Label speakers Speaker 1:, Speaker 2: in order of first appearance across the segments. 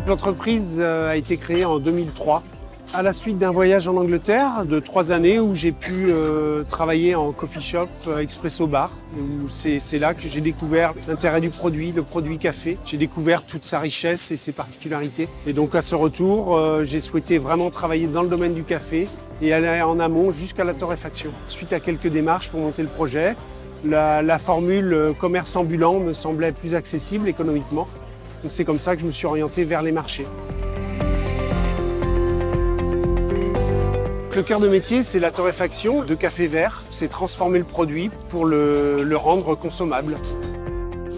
Speaker 1: L'entreprise a été créée en 2003 à la suite d'un voyage en Angleterre de 3 années où j'ai pu travailler en coffee shop, expresso bar. C'est là que j'ai découvert l'intérêt du produit, le produit café. J'ai découvert toute sa richesse et ses particularités. Et donc à ce retour, j'ai souhaité vraiment travailler dans le domaine du café et aller en amont jusqu'à la torréfaction. Suite à quelques démarches pour monter le projet, la formule commerce ambulant me semblait plus accessible économiquement. Donc c'est comme ça que je me suis orienté vers les marchés. Le cœur de métier, c'est la torréfaction de café vert. C'est transformer le produit pour le rendre consommable.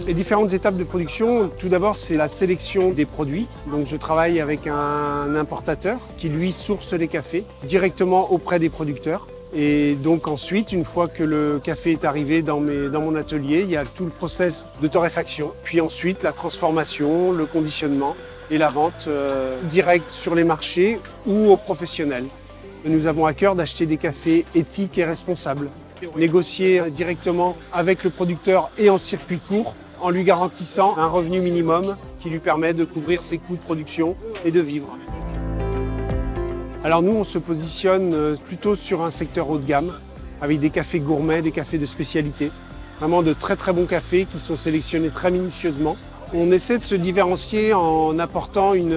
Speaker 1: Les différentes étapes de production, tout d'abord, c'est la sélection des produits. Donc je travaille avec un importateur qui, lui, source les cafés directement auprès des producteurs. Et donc ensuite, une fois que le café est arrivé dans mon atelier, il y a tout le process de torréfaction. Puis ensuite, la transformation, le conditionnement et la vente directe sur les marchés ou aux professionnels. Nous avons à cœur d'acheter des cafés éthiques et responsables. Négocier directement avec le producteur et en circuit court en lui garantissant un revenu minimum qui lui permet de couvrir ses coûts de production et de vivre. Alors nous, on se positionne plutôt sur un secteur haut de gamme avec des cafés gourmets, des cafés de spécialité. Vraiment de très très bons cafés qui sont sélectionnés très minutieusement. On essaie de se différencier en apportant une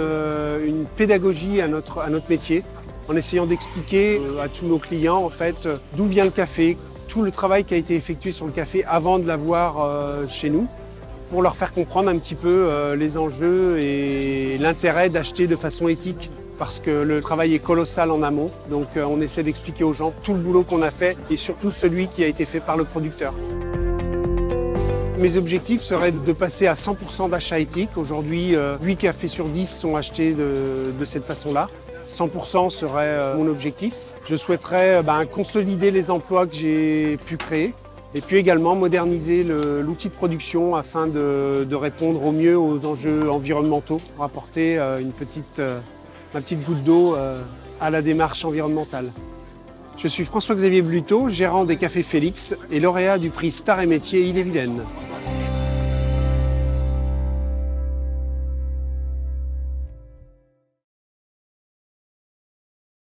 Speaker 1: pédagogie à notre métier, en essayant d'expliquer à tous nos clients en fait d'où vient le café, tout le travail qui a été effectué sur le café avant de l'avoir chez nous, pour leur faire comprendre un petit peu les enjeux et l'intérêt d'acheter de façon éthique, parce que le travail est colossal en amont. Donc on essaie d'expliquer aux gens tout le boulot qu'on a fait et surtout celui qui a été fait par le producteur. Mes objectifs seraient de passer à 100% d'achats éthiques. Aujourd'hui, 8 cafés sur 10 sont achetés de cette façon-là. 100% serait mon objectif. Je souhaiterais consolider les emplois que j'ai pu créer et puis également moderniser l'outil de production afin de répondre au mieux aux enjeux environnementaux pour apporter ma petite goutte d'eau à la démarche environnementale. Je suis François-Xavier Bluteau, gérant des Cafés Félix et lauréat du prix Star et Métier Ille-et-Vilaine.